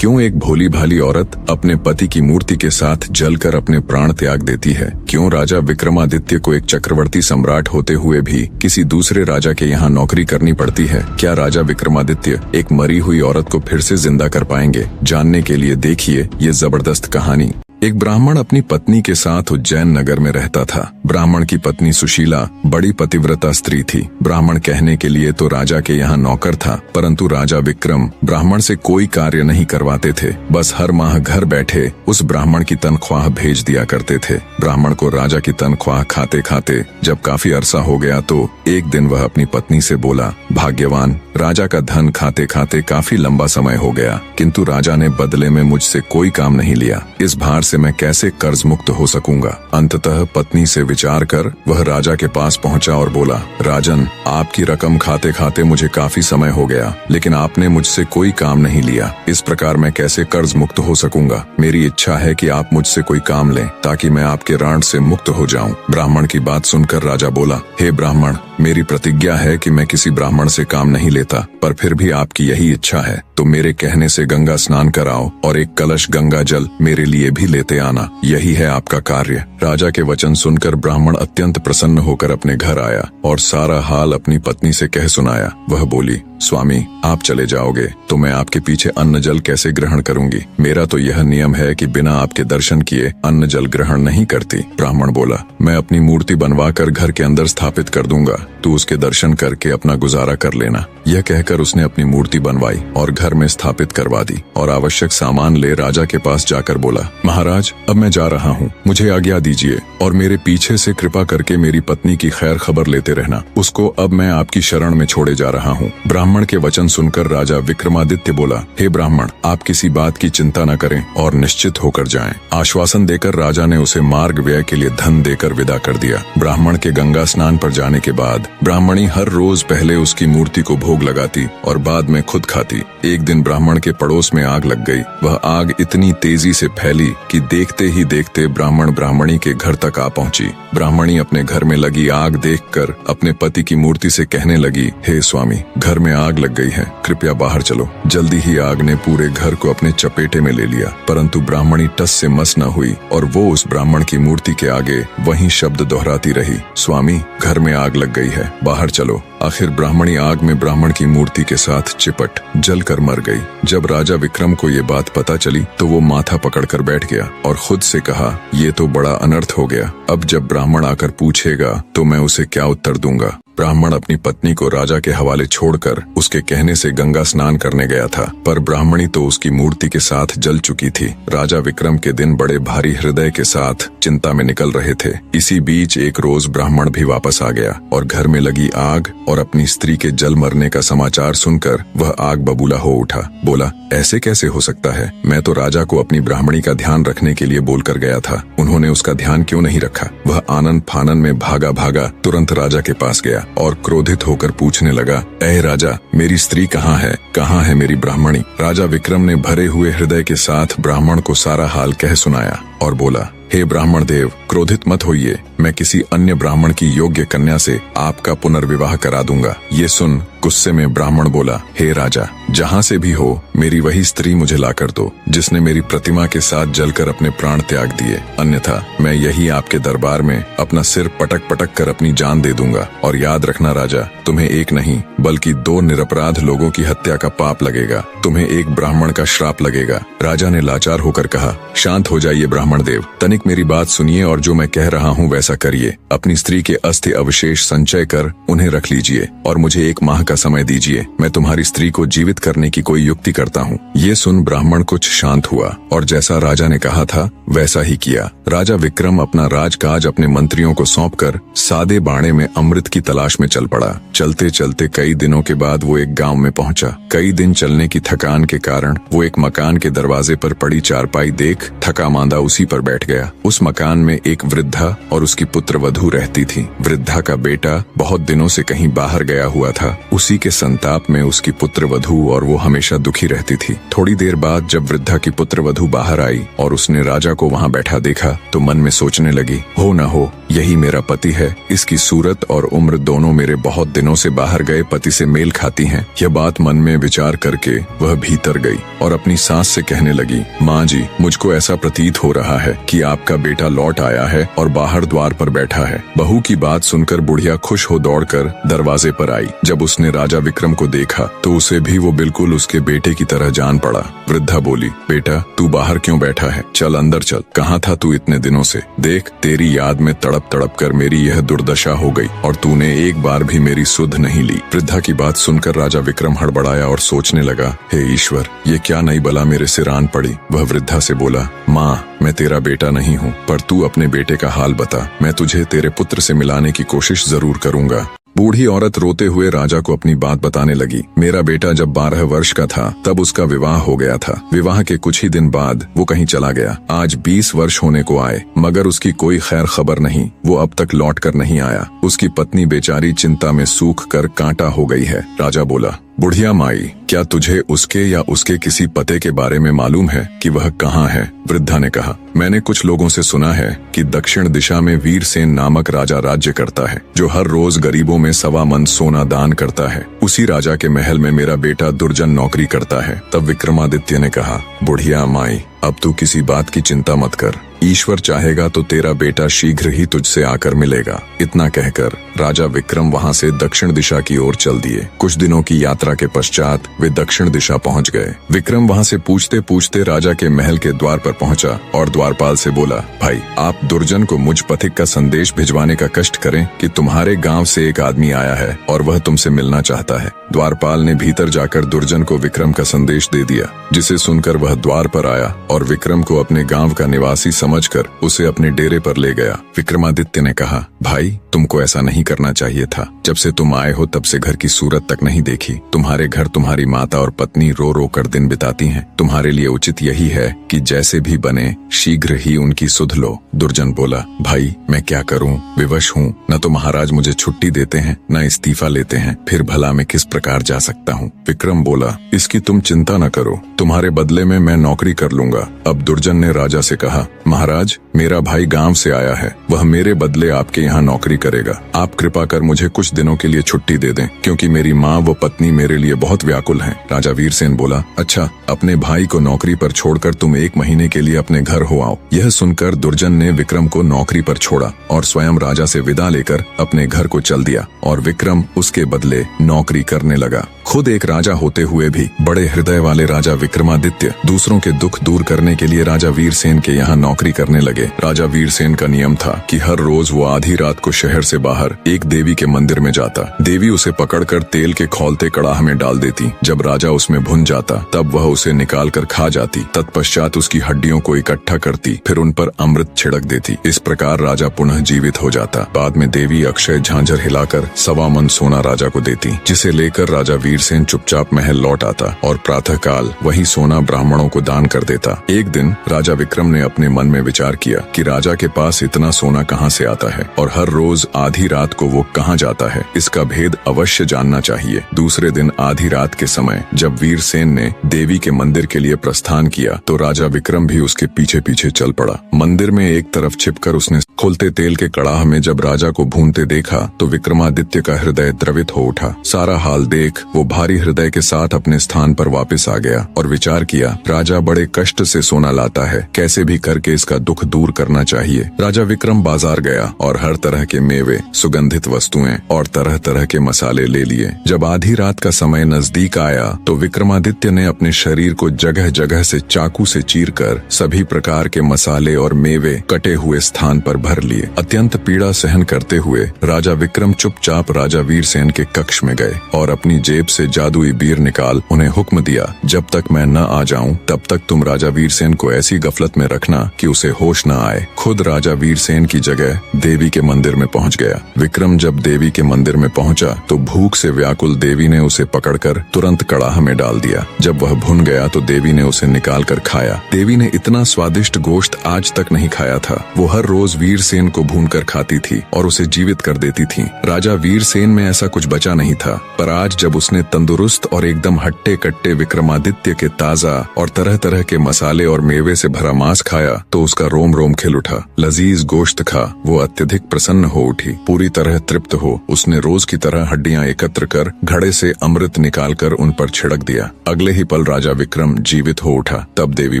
क्यों एक भोली भाली औरत अपने पति की मूर्ति के साथ जलकर अपने प्राण त्याग देती है? क्यों राजा विक्रमादित्य को एक चक्रवर्ती सम्राट होते हुए भी किसी दूसरे राजा के यहाँ नौकरी करनी पड़ती है? क्या राजा विक्रमादित्य एक मरी हुई औरत को फिर से जिंदा कर पाएंगे? जानने के लिए देखिए ये जबरदस्त कहानी। एक ब्राह्मण अपनी पत्नी के साथ उज्जैन नगर में रहता था। ब्राह्मण की पत्नी सुशीला बड़ी पतिव्रता स्त्री थी। ब्राह्मण कहने के लिए तो राजा के यहाँ नौकर था, परंतु राजा विक्रम ब्राह्मण से कोई कार्य नहीं करवाते थे। बस हर माह घर बैठे उस ब्राह्मण की तनख्वाह भेज दिया करते थे। ब्राह्मण को राजा की तनख्वाह खाते खाते जब काफी अरसा हो गया तो एक दिन वह अपनी पत्नी से बोला, भाग्यवान, राजा का धन खाते खाते काफी लंबा समय हो गया, किंतु राजा ने बदले में मुझसे कोई काम नहीं लिया। इस भार से मैं कैसे कर्ज मुक्त हो सकूंगा? अंततः पत्नी से विचार कर वह राजा के पास पहुंचा और बोला, राजन, आपकी रकम खाते खाते मुझे काफी समय हो गया, लेकिन आपने मुझसे कोई काम नहीं लिया। इस प्रकार मैं कैसे कर्ज मुक्त हो सकूंगा? मेरी इच्छा है कि आप मुझसे कोई काम लें ताकि मैं आपके ऋण से मुक्त हो जाऊं। ब्राह्मण की बात सुनकर राजा बोला, हे ब्राह्मण, मेरी प्रतिज्ञा है कि मैं किसी ब्राह्मण से काम नहीं लेता, पर फिर भी आपकी यही इच्छा है तो मेरे कहने से गंगा स्नान कराओ और एक कलश गंगा जल मेरे लिए भी लेते आना। यही है आपका कार्य। राजा के वचन सुनकर ब्राह्मण अत्यंत प्रसन्न होकर अपने घर आया और सारा हाल अपनी पत्नी से कह सुनाया। वह बोली, स्वामी, आप चले जाओगे तो मैं आपके पीछे अन्न जल कैसे ग्रहण करूंगी? मेरा तो यह नियम है कि बिना आपके दर्शन किए अन्न जल ग्रहण नहीं करती। ब्राह्मण बोला, मैं अपनी मूर्ति बनवा कर घर के अंदर स्थापित कर दूंगा, तू उसके दर्शन करके अपना गुजारा कर लेना। यह कहकर उसने अपनी मूर्ति बनवाई और घर में स्थापित करवा दी और आवश्यक सामान ले राजा के पास जाकर बोला, महाराज, अब मैं जा रहा हूँ, मुझे आज्ञा दीजिए और मेरे पीछे से कृपा करके मेरी पत्नी की खैर खबर लेते रहना। उसको अब मैं आपकी शरण में छोड़े जा रहा हूँ। ब्राह्मण के वचन सुनकर राजा विक्रमादित्य बोला, हे ब्राह्मण, आप किसी बात की चिंता न करें और निश्चित होकर जाएं। आश्वासन देकर राजा ने उसे मार्ग व्यय के लिए धन देकर विदा कर दिया। ब्राह्मण के गंगा स्नान पर जाने के बाद ब्राह्मणी हर रोज पहले उसकी मूर्ति को भोग लगाती और बाद में खुद खाती। एक दिन ब्राह्मण के पड़ोस में आग लग गई। वह आग इतनी तेजी से फैली कि देखते ही देखते ब्राह्मण ब्राह्मणी के घर तक आ पहुंची। ब्राह्मणी अपने घर में लगी आग देखकर अपने पति की मूर्ति से कहने लगी, हे स्वामी, घर में आग लग गई है, कृपया बाहर चलो। जल्दी ही आग ने पूरे घर को अपने चपेटे में ले लिया, परंतु ब्राह्मणी टस से मस न हुई और वो उस ब्राह्मण की मूर्ति के आगे वही शब्द दोहराती रही, स्वामी, घर में आग लग गई है, बाहर चलो। आखिर ब्राह्मणी आग में ब्राह्मण की मूर्ति के साथ चिपट जलकर मर गई। जब राजा विक्रम को ये बात पता चली तो वो माथा पकड़कर बैठ गया और खुद से कहा, ये तो बड़ा अनर्थ हो गया। अब जब ब्राह्मण आकर पूछेगा तो मैं उसे क्या उत्तर दूंगा? ब्राह्मण अपनी पत्नी को राजा के हवाले छोड़कर उसके कहने से गंगा स्नान करने गया था, पर ब्राह्मणी तो उसकी मूर्ति के साथ जल चुकी थी। राजा विक्रम के दिन बड़े भारी हृदय के साथ चिंता में निकल रहे थे। इसी बीच एक रोज ब्राह्मण भी वापस आ गया और घर में लगी आग और अपनी स्त्री के जल मरने का समाचार सुनकर वह आग बबूला हो उठा। बोला, ऐसे कैसे हो सकता है? मैं तो राजा को अपनी ब्राह्मणी का ध्यान रखने के लिए बोलकर गया था, उन्होंने उसका ध्यान क्यों नहीं रखा? वह आनन फानन में भागा भागा तुरंत राजा के पास गया और क्रोधित होकर पूछने लगा, ऐ राजा, मेरी स्त्री कहाँ है? कहाँ है मेरी ब्राह्मणी? राजा विक्रम ने भरे हुए हृदय के साथ ब्राह्मण को सारा हाल कह सुनाया और बोला, हे ब्राह्मण देव, क्रोधित मत होइए, मैं किसी अन्य ब्राह्मण की योग्य कन्या से आपका पुनर्विवाह करा दूंगा। ये सुन गुस्से में ब्राह्मण बोला, हे राजा, जहाँ से भी हो मेरी वही स्त्री मुझे ला कर दो जिसने मेरी प्रतिमा के साथ जलकर अपने प्राण त्याग दिए, अन्यथा मैं यही आपके दरबार में अपना सिर पटक पटक कर अपनी जान दे दूंगा। और याद रखना राजा, तुम्हें एक नहीं बल्कि 2 निरपराध लोगों की हत्या का पाप लगेगा, तुम्हें एक ब्राह्मण का श्राप लगेगा। राजा ने लाचार होकर कहा, शांत हो जाइए ब्राह्मण देव, तनिक मेरी बात सुनिए और जो मैं कह रहा हूँ वैसा करिए। अपनी स्त्री के अस्थि अवशेष संचय कर उन्हें रख लीजिए और मुझे 1 माह का समय दीजिए, मैं तुम्हारी स्त्री को जीवित करने की कोई युक्ति करता हूँ। ये सुन ब्राह्मण कुछ शांत हुआ और जैसा राजा ने कहा था वैसा ही किया। राजा विक्रम अपना राजकाज अपने मंत्रियों को सौंपकर सादे बाणे में अमृत की तलाश में चल पड़ा। चलते चलते कई दिनों के बाद वो एक गांव में पहुंचा। कई दिन चलने की थकान के कारण वो एक मकान के दरवाजे पर पड़ी चारपाई देख थका मांदा उसी पर बैठ गया। उस मकान में एक वृद्धा और उसकी पुत्र वधू रहती थी। वृद्धा का बेटा बहुत दिनों से कहीं बाहर गया हुआ था। उसी के संताप में उसकी पुत्र वधू और वो हमेशा दुखी रहती थी। थोड़ी देर बाद जब वृद्धा की पुत्र वधू बाहर आई और उसने राजा को वहाँ बैठा देखा तो मन में सोचने लगी, हो न हो यही मेरा पति है। इसकी सूरत और उम्र दोनों मेरे बहुत दिनों से बाहर गए पति से मेल खाती हैं। यह बात मन में विचार करके वह भीतर गई और अपनी सास से कहने लगी, माँ जी, मुझको ऐसा प्रतीत हो रहा है कि आपका बेटा लौट आया है और बाहर द्वार पर बैठा है। बहू की बात सुनकर बुढ़िया खुश हो दौड़कर दरवाजे पर आई। जब उसने राजा विक्रम को देखा तो उसे भी वो बिल्कुल उसके बेटे की तरह जान पड़ा। वृद्धा बोली, बेटा तू बाहर क्यों बैठा है? चल अंदर चल। कहाँ था तू इतने दिनों से? देख, तेरी याद में तड़प तड़प कर मेरी यह दुर्दशा हो गई और तूने एक बार भी मेरी सुध नहीं ली। वृद्धा की बात सुनकर राजा विक्रम हड़बड़ाया और सोचने लगा, हे ईश्वर, ये क्या नई बला मेरे सिर आन पड़ी। वह वृद्धा से बोला, माँ, मैं तेरा बेटा नहीं हूँ, पर तू अपने बेटे का हाल बता। मैं तुझे तेरे पुत्र से मिलाने की कोशिश जरूर करूंगा। बूढ़ी औरत रोते हुए राजा को अपनी बात बताने लगी। मेरा बेटा जब 12 वर्ष का था तब उसका विवाह हो गया था। विवाह के कुछ ही दिन बाद वो कहीं चला गया। आज 20 वर्ष होने को आए मगर उसकी कोई खैर खबर नहीं। वो अब तक लौट कर नहीं आया। उसकी पत्नी बेचारी चिंता में सूख कर कांटा हो गई है। राजा बोला, बुढ़िया माई, क्या तुझे उसके या उसके किसी पते के बारे में मालूम है कि वह कहाँ है? वृद्धा ने कहा, मैंने कुछ लोगों से सुना है कि दक्षिण दिशा में वीरसेन नामक राजा राज्य करता है, जो हर रोज गरीबों में 1.25 मन सोना दान करता है। उसी राजा के महल में मेरा बेटा दुर्जन नौकरी करता है। तब विक्रमादित्य ने कहा, बुढ़िया माई, अब तू किसी बात की चिंता मत कर। ईश्वर चाहेगा तो तेरा बेटा शीघ्र ही तुझसे आकर मिलेगा। इतना कहकर राजा विक्रम वहां से दक्षिण दिशा की ओर चल दिए। कुछ दिनों की यात्रा के पश्चात वे दक्षिण दिशा पहुंच गए। विक्रम वहां से पूछते पूछते राजा के महल के द्वार पर पहुंचा और द्वारपाल से बोला, भाई, आप दुर्जन को मुझ पथिक का संदेश भिजवाने का कष्ट करें कि तुम्हारे गांव से एक आदमी आया है और वह तुमसे मिलना चाहता है। द्वारपाल ने भीतर जाकर दुर्जन को विक्रम का संदेश दे दिया, जिसे सुनकर वह द्वार पर आया और विक्रम को अपने गांव का निवासी समझकर उसे अपने डेरे पर ले गया। विक्रमादित्य ने कहा, भाई, तुमको ऐसा नहीं करना चाहिए था। जब से तुम आए हो तब से घर की सूरत तक नहीं देखी। तुम्हारे घर तुम्हारी माता और पत्नी रो रो कर दिन बिताती हैं। तुम्हारे लिए उचित यही है कि जैसे भी बने शीघ्र ही उनकी सुध लो। दुर्जन बोला, भाई, मैं क्या करूं? विवश हूं। न तो महाराज मुझे छुट्टी देते हैं, न इस्तीफा लेते हैं। फिर भला मैं किस प्रकार जा सकता हूं? विक्रम बोला, इसकी तुम चिंता न करो, तुम्हारे बदले में मैं नौकरी कर लूंगा। अब दुर्जन ने राजा से कहा, महाराज, मेरा भाई गांव से आया है। वह मेरे बदले आपके यहाँ नौकरी करेगा। आप कृपा कर मुझे कुछ दिनों के लिए छुट्टी दे दें, क्योंकि मेरी माँ व पत्नी मेरे लिए बहुत व्याकुल हैं। राजा वीरसेन बोला, अच्छा, अपने भाई को नौकरी पर छोड़कर तुम 1 महीने के लिए अपने घर हो आओ। यह सुनकर दुर्जन ने विक्रम को नौकरी पर छोड़ा और स्वयं राजा से विदा लेकर अपने घर को चल दिया और विक्रम उसके बदले नौकरी करने लगा। खुद एक राजा होते हुए भी बड़े हृदय वाले राजा विक्रमादित्य दूसरों के दुख दूर करने के लिए राजा वीरसेन के यहाँ नौकरी करने लगे। राजा वीरसेन का नियम था कि हर रोज वो आधी रात को शहर से बाहर एक देवी के मंदिर में जाता। देवी उसे पकड़कर तेल के खौलते कड़ाह में डाल देती। जब राजा उसमें भुन जाता तब वह उसे निकाल कर खा जाती। तत्पश्चात उसकी हड्डियों को इकट्ठा करती, फिर उन पर अमृत छिड़क देती। इस प्रकार राजा पुनः जीवित हो जाता। बाद में देवी अक्षय झांझर हिलाकर 1.25 मन सोना राजा को देती, जिसे लेकर राजा वीरसेन चुपचाप महल लौट आता और प्रातःकाल वही सोना ब्राह्मणों को दान कर देता। एक दिन राजा विक्रम ने अपने मन में विचार किया कि राजा के पास इतना सोना कहाँ से आता है और हर रोज आधी रात को वो कहाँ जाता है। इसका भेद अवश्य जानना चाहिए। दूसरे दिन आधी रात के समय जब वीरसेन ने देवी के मंदिर के लिए प्रस्थान किया तो राजा विक्रम भी उसके पीछे पीछे चल पड़ा। मंदिर में एक तरफ छिपकर उसने खोलते तेल के कड़ाह में जब राजा को भूनते देखा तो विक्रमादित्य का हृदय द्रवित हो उठा। सारा हाल देख वो भारी हृदय के साथ अपने स्थान पर वापस आ गया और विचार किया, राजा बड़े कष्ट से सोना लाता है, कैसे भी करके इसका दुख दूर करना चाहिए। राजा विक्रम बाजार गया और हर तरह के मेवे, सुगंधित वस्तुएं और तरह तरह के मसाले ले लिए। जब आधी रात का समय नजदीक आया तो विक्रमादित्य ने अपने शरीर को जगह जगह से चाकू से चीरकर सभी प्रकार के मसाले और मेवे कटे हुए स्थान पर भर लिए। अत्यंत पीड़ा सहन करते हुए राजा विक्रम चुपचाप राजा वीरसेन के कक्ष में गए और अपनी जेब से जादुई बीर निकाल उन्हें हुक्म दिया, जब तक मैं न आ जाऊं तब तक तुम राजा वीरसेन को ऐसी गफलत में रखना कि उसे होश न आए। खुद राजा वीरसेन की जगह देवी के मंदिर में पहुंच गया। विक्रम जब देवी के मंदिर में पहुंचा तो भूख से व्याकुल देवी ने उसे पकड़कर तुरंत कड़ाह में डाल दिया। जब वह भुन गया तो देवी ने उसे निकाल कर खाया। देवी ने इतना स्वादिष्ट गोश्त आज तक नहीं खाया था। वो हर रोज वीर वीरसेन को भूनकर खाती थी और उसे जीवित कर देती थी। राजा वीरसेन में ऐसा कुछ बचा नहीं था, पर आज जब उसने तंदुरुस्त और एकदम हट्टे कट्टे विक्रमादित्य के ताजा और तरह तरह के मसाले और मेवे से भरा मांस खाया तो उसका रोम रोम खिल उठा। लजीज गोश्त खा वो अत्यधिक प्रसन्न हो उठी। पूरी तरह तृप्त हो उसने रोज की तरह हड्डियां एकत्र कर घड़े से अमृत निकालकर उन पर छिड़क दिया। अगले ही पल राजा विक्रम जीवित हो उठा। तब देवी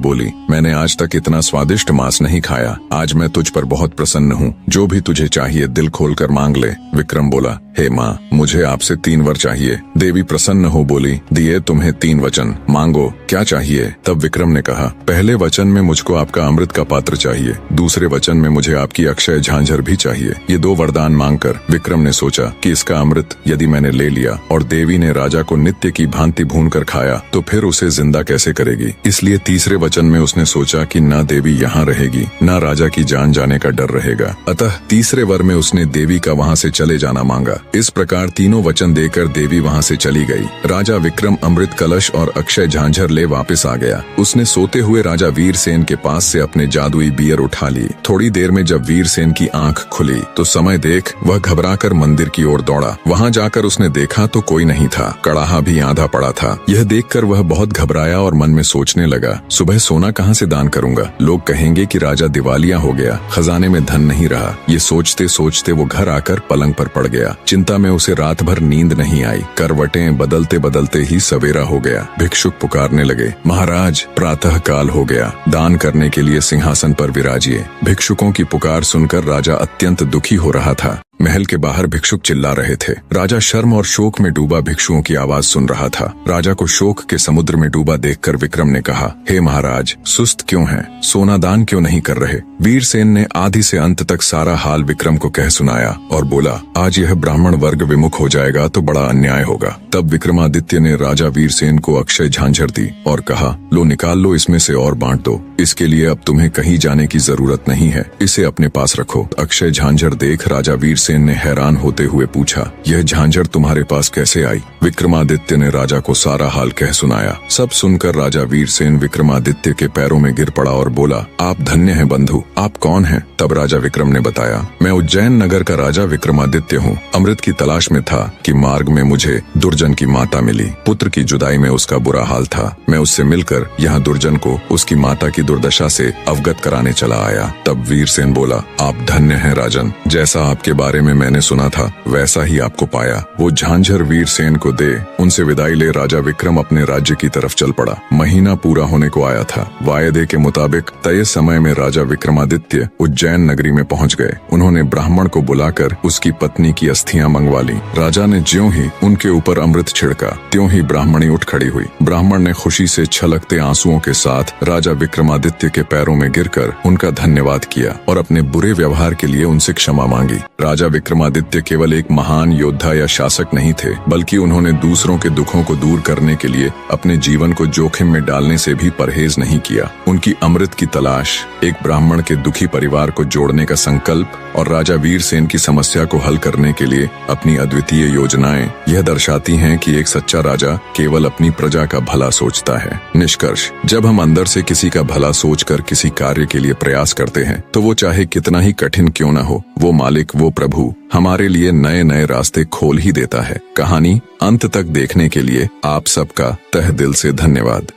बोली, मैंने आज तक इतना स्वादिष्ट मांस नहीं खाया। आज मैं तुझ पर बहुत प्रसन्न हूँ। जो भी तुझे चाहिए दिल खोलकर मांग ले। विक्रम बोला, हे माँ, मुझे आपसे 3 वर चाहिए। देवी प्रसन्न हो बोली, दिए तुम्हें 3 वचन, मांगो क्या चाहिए। तब विक्रम ने कहा, पहले वचन में मुझको आपका अमृत का पात्र चाहिए, दूसरे वचन में मुझे आपकी अक्षय झांझर भी चाहिए। ये 2 वरदान मांगकर विक्रम ने सोचा कि इसका अमृत यदि मैंने ले लिया और देवी ने राजा को नित्य की भांति भून कर खाया तो फिर उसे जिंदा कैसे करेगी। इसलिए तीसरे वचन में उसने सोचा कि न देवी यहाँ रहेगी न राजा की जान जाने का डर रहेगा। अतः तीसरे वर में उसने देवी का वहाँ से चले जाना मांगा। इस प्रकार तीनों वचन देकर देवी वहाँ से चली गई। राजा विक्रम अमृत कलश और अक्षय झांझर ले वापस आ गया। उसने सोते हुए राजा वीरसेन के पास से अपने जादुई बियर उठा ली। थोड़ी देर में जब वीरसेन की आंख खुली तो समय देख वह घबराकर मंदिर की ओर दौड़ा। वहाँ जाकर उसने देखा तो कोई नहीं था, कड़ाहा भी आधा पड़ा था। यह देखकर वह बहुत घबराया और मन में सोचने लगा, सुबह सोना कहाँ से दान करूंगा। लोग कहेंगे कि राजा दिवालिया हो गया, खजाने में धन नहीं रहा। ये सोचते सोचते वो घर आकर पलंग पर पड़ गया। चिंता में उसे रात भर नींद नहीं आई। करवटें बदलते बदलते ही सवेरा हो गया। भिक्षुक पुकारने लगे, महाराज प्रातः काल हो गया, दान करने के लिए सिंहासन पर विराजिए। भिक्षुकों की पुकार सुनकर राजा अत्यंत दुखी हो रहा था। महल के बाहर भिक्षुक चिल्ला रहे थे। राजा शर्म और शोक में डूबा भिक्षुओं की आवाज सुन रहा था। राजा को शोक के समुद्र में डूबा देखकर विक्रम ने कहा, हे महाराज, सुस्त क्यों हैं? सोना दान क्यों नहीं कर रहे? वीरसेन ने आदि से अंत तक सारा हाल विक्रम को कह सुनाया और बोला, आज यह ब्राह्मण वर्ग विमुख हो जाएगा तो बड़ा अन्याय होगा। तब विक्रमादित्य ने राजा वीरसेन को अक्षय झांझर दी और कहा, लो निकाल लो इसमें से और बांट दो। इसके लिए अब तुम्हें कहीं जाने की जरूरत नहीं है, इसे अपने पास रखो। अक्षय झांझर देख राजा वीरसेन ने हैरान होते हुए पूछा, यह झांझर तुम्हारे पास कैसे आई? विक्रमादित्य ने राजा को सारा हाल कह सुनाया। सब सुनकर राजा वीरसेन विक्रमादित्य के पैरों में गिर पड़ा और बोला, आप धन्य हैं बंधु, आप कौन हैं? तब राजा विक्रम ने बताया, मैं उज्जैन नगर का राजा विक्रमादित्य हूँ। अमृत की तलाश में था कि मार्ग में मुझे दुर्जन की माता मिली। पुत्र की जुदाई में उसका बुरा हाल था। मैं उससे मिलकर यहाँ दुर्जन को उसकी माता की दुर्दशा से अवगत कराने चला आया। तब वीरसेन बोला, आप धन्य हैं राजन, जैसा आपके बारे में मैंने सुना था वैसा ही आपको पाया। वो झांझर वीरसेन को दे उनसे विदाई ले राजा विक्रम अपने राज्य की तरफ चल पड़ा। महीना पूरा होने को आया था। वायदे के मुताबिक तय समय में राजा विक्रमादित्य उज्जैन नगरी में पहुंच गए। उन्होंने ब्राह्मण को बुलाकर उसकी पत्नी की अस्थियां मंगवा ली। राजा ने ज्यों ही उनके ऊपर अमृत छिड़का त्यों ही ब्राह्मणी उठ खड़ी हुई। ब्राह्मण ने खुशी से छलकते आंसुओं के साथ राजा विक्रमादित्य के पैरों में गिरकर उनका धन्यवाद किया और अपने बुरे व्यवहार के लिए उनसे क्षमा मांगी। राजा विक्रमादित्य केवल एक महान योद्धा या शासक नहीं थे, बल्कि उन्होंने दूसरों के दुखों को दूर करने के लिए अपने जीवन को जोखिम में डालने से भी परहेज नहीं किया। उनकी अमृत की तलाश, एक ब्राह्मण के दुखी परिवार को जोड़ने का संकल्प और राजा वीरसेन की समस्या को हल करने के लिए अपनी अद्वितीय योजनाएं यह दर्शाती हैं कि एक सच्चा राजा केवल अपनी प्रजा का भला सोचता है। निष्कर्ष, जब हम अंदर से किसी का भला सोचकर किसी कार्य के लिए प्रयास करते हैं तो वो चाहे कितना ही कठिन क्यों न हो, वो मालिक, वो प्रभु हमारे लिए नए नए रास्ते खोल ही देता है। कहानी अंत तक देखने के लिए आप सबका तहे दिल से धन्यवाद।